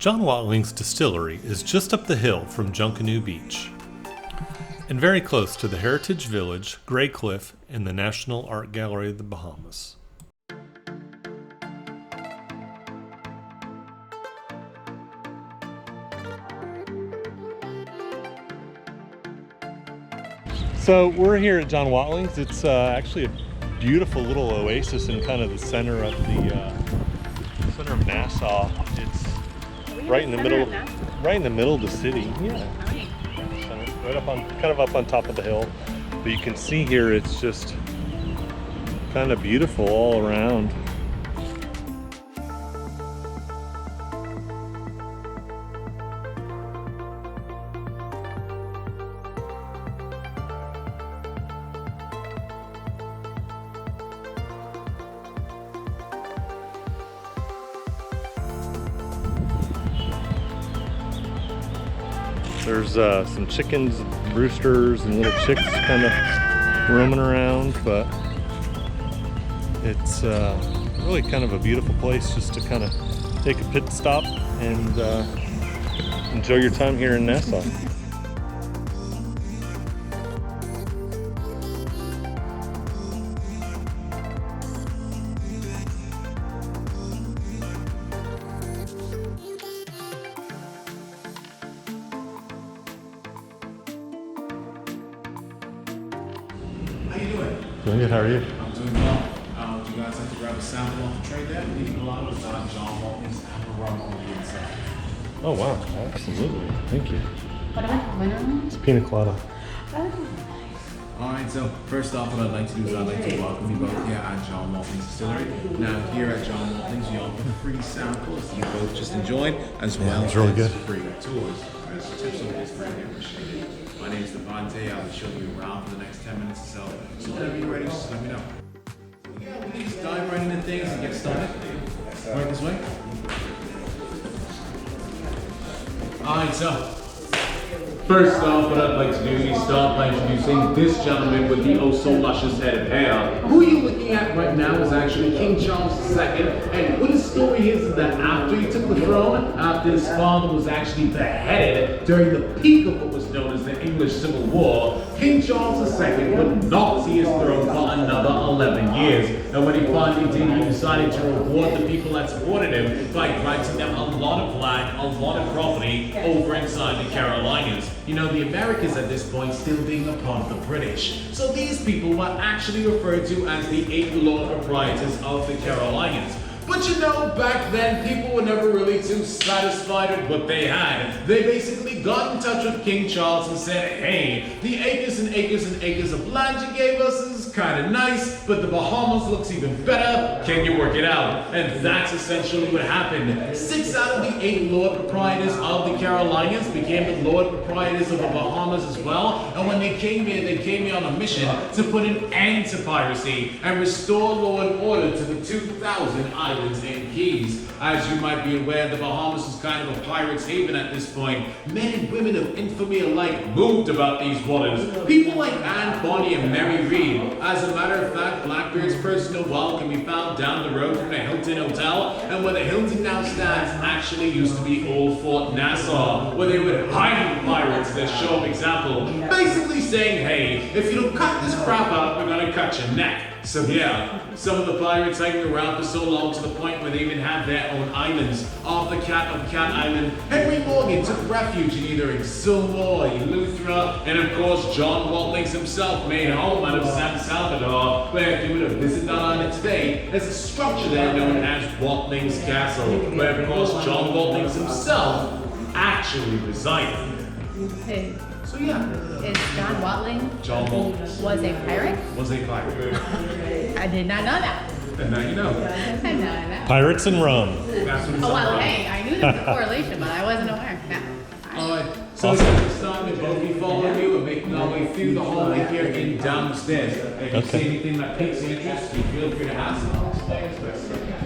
John Watling's Distillery is just up the hill from Junkanoo Beach and very close to the Heritage Village, Grey Cliff, and the National Art Gallery of the Bahamas. So we're here at John Watling's. It's actually a beautiful little oasis in kind of the center of Nassau. It's right in the middle of the city. Yeah, right up on top of the hill. But you can see here, it's just kind of beautiful all around. There's some chickens, roosters, and little chicks kind of roaming around, but it's really kind of a beautiful place just to kind of take a pit stop and enjoy your time here in Nassau. How you doing? Doing good, how are you? I'm doing well. Would you guys like to grab a sample off the tray there? Leaving a lot of John Watling's apple rum on the inside. Oh wow, absolutely. Thank you. It's pina colada. Alright, so first off, what I'd like to do is I'd like to welcome you both here at John Watling's Distillery. Now here at John Watling's, you offer free samples you both just enjoyed, as well as really good. free tours. There's tips over this very appreciated. My name is Devante. I'll be showing you around for the next 10 minutes or so. So whenever you're ready, just let me know. Yeah, we can just dive right into things and get started. Right this way. Alright, so first off, what I'd like to do is start by introducing this gentleman with the oh so luscious head of hair. Who you're looking at right now is actually King Charles II, and what his story is that after he took the throne, after his father was actually beheaded during the peak of what was known as the English Civil War, King Charles II would not see his throne for another 11 years. And when he finally did, he decided to reward the people that supported him by granting them a lot of land, a lot of property over inside the Carolinas. You know, the Americas at this point still being a part of the British. So these people were actually referred to as the 8 Lord Proprietors of the Carolinas. But you know, back then, people were never really too satisfied with what they had. They basically got in touch with King Charles and said, hey, the acres and acres and acres of land you gave us is kind of nice, but the Bahamas looks even better. Can you work it out? And that's essentially what happened. 6 out of the 8 Lord Proprietors of the Carolinas became the Lord Proprietors of the Bahamas as well. And when they came here on a mission to put an end to piracy and restore law and order to the 2,000 islands and keys. As you might be aware, the Bahamas was kind of a pirate's haven at this point. Men and women of infamy alike moved about these waters. People like Anne Bonny and Mary Read. As a matter of fact, Blackbeard's personal well can be found down the road from the Hilton Hotel, and where the Hilton now stands actually used to be Old Fort Nassau, where they would hide pirates as a show of example, basically saying, hey, if you don't cut this crap out, we're gonna cut your neck. So yeah, some of the pirates hanging around for so long to the point where they even had their own islands. Off the Cat Island, Henry Morgan took refuge in either Exuma or Eleuthera, and of course John Watling's himself made home out of San Salvador, where if you were to visit that island today, there's a structure there known as Watling's Castle, where of course John Watling's himself actually resided. Hey, So yeah, is John Watling John Watling's was a pirate? was a pirate. I did not know that. And now you know. I did not know that. Pirates and rum. That's what it's Oh all well, about. hey, I knew there was a correlation, but I wasn't aware. No. Alright, so this time we'll both be following you and making our way through the hallway here and down the stairs. If you see anything that piques your interest, you feel free to ask. I'll explain as best as I can.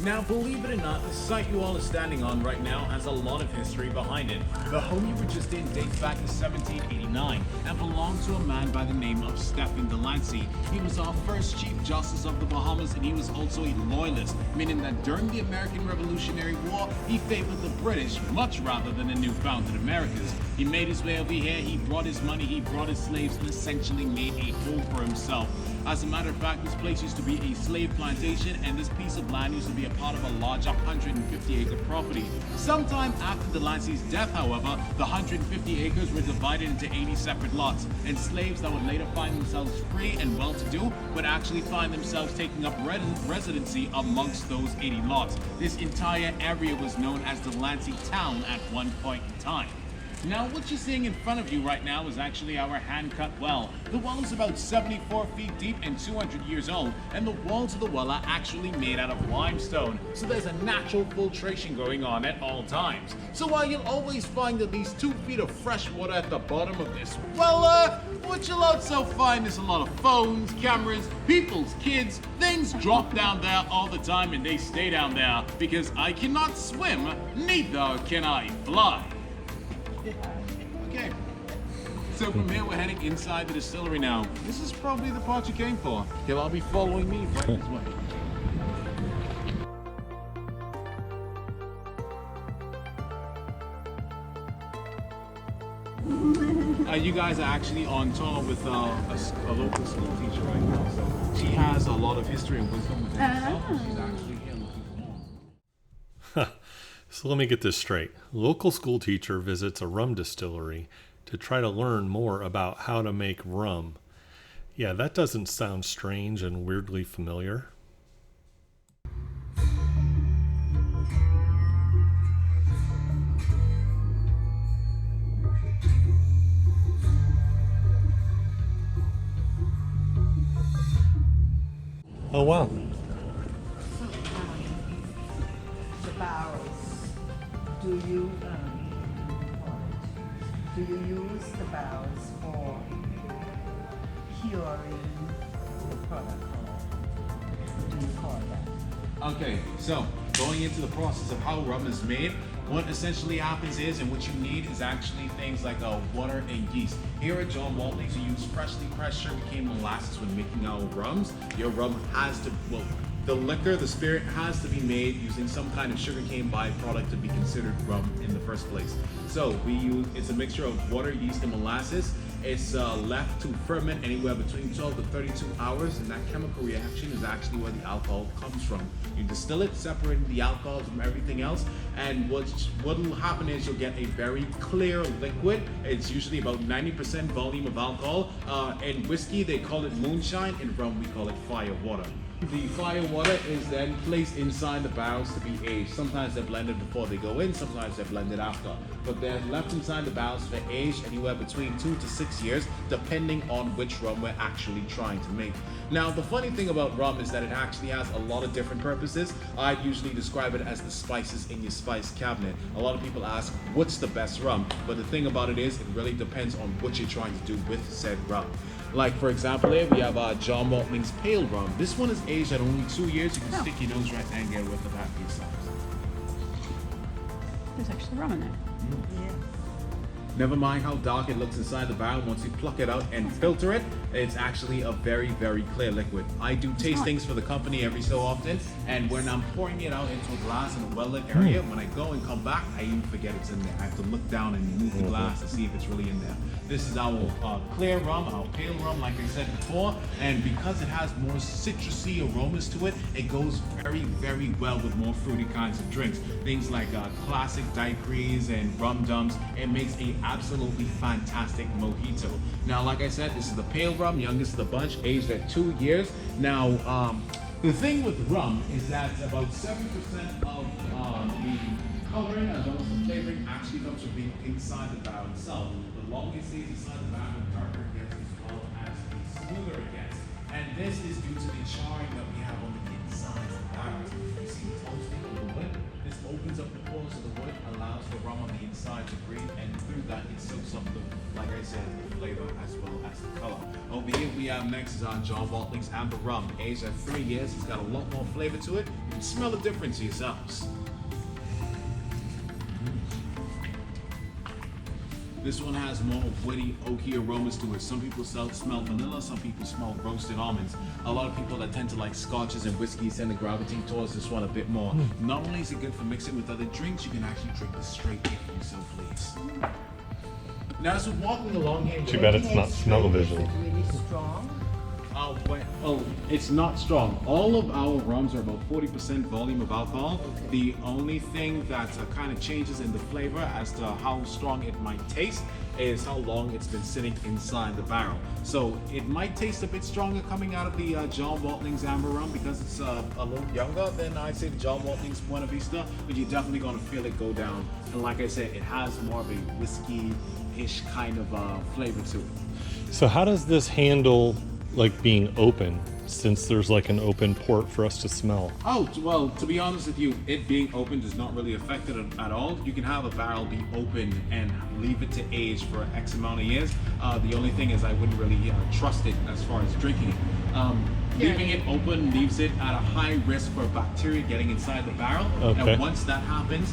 Now, believe it or not, the site you all are standing on right now has a lot of history behind it. The home you were just in dates back to 1789 and belonged to a man by the name of Stephen Delancey. He was our first Chief Justice of the Bahamas, and he was also a loyalist, meaning that during the American Revolutionary War, he favored the British much rather than the new founded Americas. He made his way over here, he brought his money, he brought his slaves, and essentially made a home for himself. As a matter of fact, this place used to be a slave plantation, and this piece of land used to be a part of a larger 150-acre property. Sometime after Delancey's death, however, the 150 acres were divided into 80 separate lots, and slaves that would later find themselves free and well-to-do would actually find themselves taking up residency amongst those 80 lots. This entire area was known as Delancey Town at one point in time. Now, what you're seeing in front of you right now is actually our hand-cut well. The well is about 74 feet deep and 200 years old, and the walls of the well are actually made out of limestone, so there's a natural filtration going on at all times. So while you'll always find at least 2 feet of fresh water at the bottom of this well, what you'll also find is a lot of phones, cameras, people's kids, things drop down there all the time, and they stay down there because I cannot swim, neither can I fly. Okay, so from here we're heading inside the distillery now. This is probably the part you came for. You'll all be following me right this way. You guys are actually on tour with a local school teacher right now, so she has a lot of history and wisdom within herself, and she's actually here looking for more. So let me get this straight. Local school teacher visits a rum distillery to try to learn more about how to make rum. Yeah, that doesn't sound strange and weirdly familiar. Oh wow. The barrels. Do you use the barrels for curing the product, or what do you call that? Okay, so going into the process of how rum is made, what essentially happens is, and what you need is actually things like water and yeast. Here at John Waltling's, we use freshly pressed sugarcane molasses when making our rums. Your rum has to, well, the liquor, the spirit has to be made using some kind of sugarcane byproduct to be considered rum in the first place. So we use, it's a mixture of water, yeast, and molasses. It's left to ferment anywhere between 12 to 32 hours, and that chemical reaction is actually where the alcohol comes from. You distill it, separating the alcohol from everything else, and what will happen is you'll get a very clear liquid. It's usually about 90% volume of alcohol. In whiskey, they call it moonshine. In rum, we call it fire water. The fire water is then placed inside the barrels to be aged. Sometimes they're blended before they go in, sometimes they're blended after. But they're left inside the barrels for age anywhere between 2 to 6 years, depending on which rum we're actually trying to make. Now, the funny thing about rum is that it actually has a lot of different purposes. I usually describe it as the spices in your spice cabinet. A lot of people ask, what's the best rum? But the thing about it is, it really depends on what you're trying to do with said rum. Like, for example, here we have John Waltling's Pale Rum. This one is aged at only 2 years. You can stick your nose right there and get a whiff of that for yourself. There's actually rum in there. Yeah. Never mind how dark it looks inside the barrel. Once you pluck it out and filter it, it's actually a very, very clear liquid. I do tastings for the company every so often, and when I'm pouring it out into a glass in a well-lit area, when I go and come back, I even forget it's in there. I have to look down and move the glass to see if it's really in there. This is our clear rum, our pale rum, like I said before, and because it has more citrusy aromas to it, it goes very, very well with more fruity kinds of drinks. Things like classic daiquiris and rum dums. It makes a absolutely fantastic mojito. Now, like I said, this is the pale rum, youngest of the bunch, aged at 2 years. Now, the thing with rum is that about 70% of the coloring as well as the flavoring actually comes from being inside the barrel itself. The longer it stays inside the barrel, the darker it gets as well as the smoother it gets. And this is due to the charring that we have on the inside of the barrel. You see toasting of the wood. This opens up the pores of the wood, allows the rum on the inside to breathe, and through that it soaks up the, like I said, the flavor as well as the color. Over here we have next is our John WATLING'S Amber Rum. Aged at 3 years, it's got a lot more flavor to it. You can smell the difference yourselves. This one has more woody, oaky aromas to it. Some people smell vanilla, some people smell roasted almonds. A lot of people that tend to like scotches and whiskeys tend to gravitate towards this one a bit more. Not only is it good for mixing with other drinks, you can actually drink this straight if you so please. Now, as we're walking along here, Too bad it's not smell-o-vision. Is it really strong? It's not strong. All of our rums are about 40% volume of alcohol. Okay. The only thing that kind of changes in the flavor as to how strong it might taste is how long it's been sitting inside the barrel. So it might taste a bit stronger coming out of the John WATLING'S Amber Rum because it's a little younger than I'd say the John WATLING'S Buena Vista, but you're definitely going to feel it go down. And like I said, it has more of a whiskey-ish kind of flavor to it. So how does this handle like being open, since there's like an open port for us to smell? Oh, well, to be honest with you, it being open does not really affect it at all. You can have a barrel be open and leave it to age for X amount of years. The only thing is I wouldn't really trust it as far as drinking it. Leaving it open leaves it at a high risk for bacteria getting inside the barrel. Okay. And once that happens,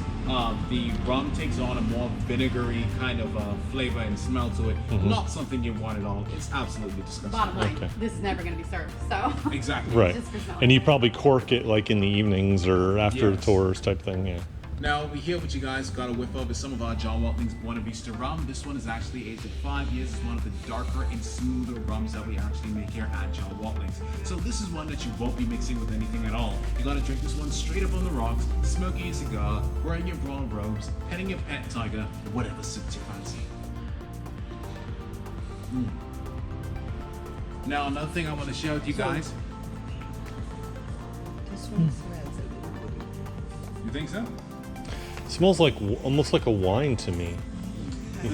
the rum takes on a more vinegary kind of flavor and smell to it. Not something you want at all. It's absolutely disgusting. Bottom line, Okay. this is never going to be served. So Exactly. Right. Just for smelling. And you probably cork it like in the evenings or after Yes. tours type thing, yeah. Now over here, what you guys got a whiff of is some of our John WATLING'S Buena Vista rum. This one is actually aged at 5 years. It's one of the darker and smoother rums that we actually make here at John WATLING'S. So this is one that you won't be mixing with anything at all. You gotta drink this one straight up on the rocks, smoking your cigar, wearing your brown robes, petting your pet tiger, whatever suits your fancy. Now another thing I want to share with you guys. This one smells a little bit. You think so? Smells like almost like a wine to me. The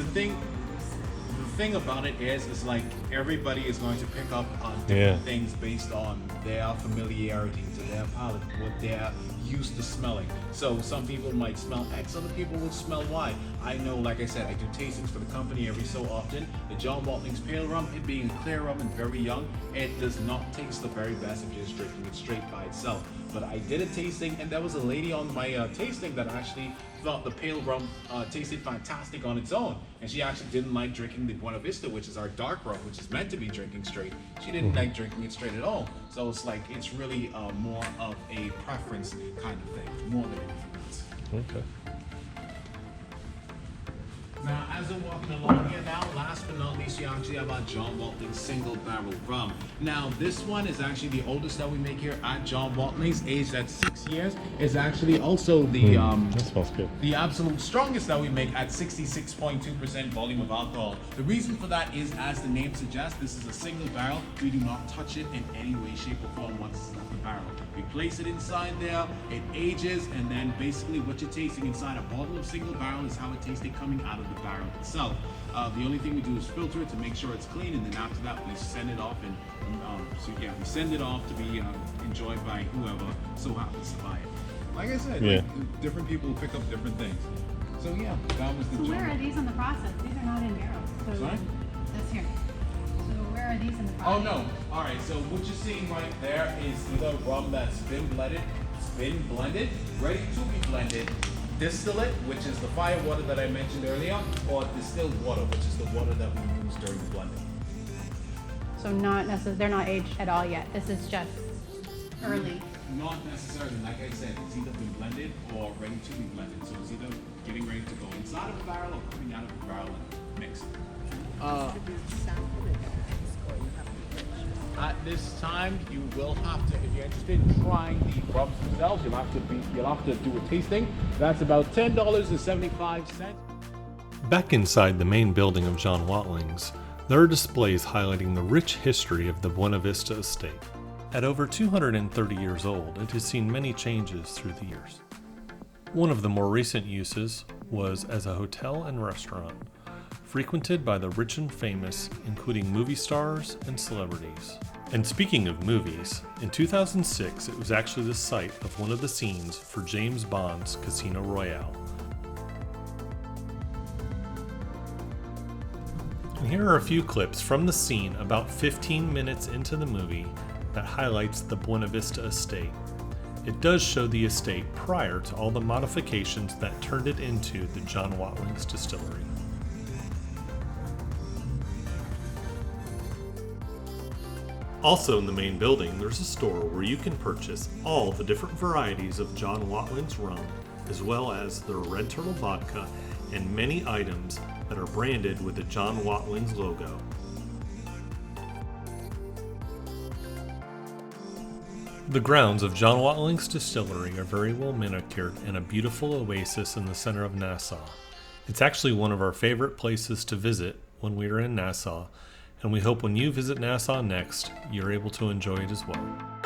thing about it is like everybody is going to pick up on different things based on their familiarity to their palate, what they're used to smelling. So some people might smell X, other people will smell Y. I know, like I said, I do tastings for the company every so often. The John WATLING'S Pale Rum, it being a clear rum and very young, it does not taste the very best of just drinking it straight by itself. But I did a tasting, and there was a lady on my tasting that actually thought the pale rum tasted fantastic on its own, and she actually didn't like drinking the Buena Vista, which is our dark rum, which is meant to be drinking straight. She didn't like drinking it straight at all. So it's like it's really more of a preference kind of thing, more than anything else. Okay. Now, as we're walking along here now, last but not least, we actually have our John WATLING'S Single Barrel Rum. Now, this one is actually the oldest that we make here at John WATLING'S, aged at 6 years. It's actually also the That smells good. the absolute strongest that we make at 66.2% volume of alcohol. The reason for that is, as the name suggests, this is a single barrel. We do not touch it in any way, shape, or form once it's left the barrel. We place it inside there, it ages, and then basically what you're tasting inside a bottle of single barrel is how it tasted coming out of the barrel itself. The only thing we do is filter it to make sure it's clean, and then after that we send it off, and we send it off to be enjoyed by whoever so happens to buy it. Like I said, like, different people pick up different things. So yeah, that was the So John. where are these in the process? These are not in barrels. So Sorry? that's here. So where are these in the process? Oh no! All right. So what you're seeing right there is either rum that's been blended, ready to be blended, distillate, which is the fire water that I mentioned earlier, or distilled water, which is the water that we use during the blending. So not necessarily, they're not aged at all yet. This is just early. Not necessarily. Like I said, it's either been blended or ready to be blended. So it's either getting ready to go inside of a barrel or coming out of a barrel and mixed. At this time, you will have to, if you're interested in trying the rums themselves, you'll have to do a tasting. That's about $10.75. Back inside the main building of John WATLING'S, there are displays highlighting the rich history of the Buena Vista Estate. At over 230 years old, it has seen many changes through the years. One of the more recent uses was as a hotel and restaurant, frequented by the rich and famous, including movie stars and celebrities. And speaking of movies, in 2006 it was actually the site of one of the scenes for James Bond's Casino Royale. And here are a few clips from the scene about 15 minutes into the movie that highlights the Buena Vista Estate. It does show the estate prior to all the modifications that turned it into the John Watling's Distillery. Also in the main building, there's a store where you can purchase all the different varieties of John Watling's rum, as well as their Red Turtle vodka and many items that are branded with the John Watling's logo. The grounds of John Watling's Distillery are very well manicured and a beautiful oasis in the center of Nassau. It's actually one of our favorite places to visit when we are in Nassau, and we hope when you visit Nassau next, you're able to enjoy it as well.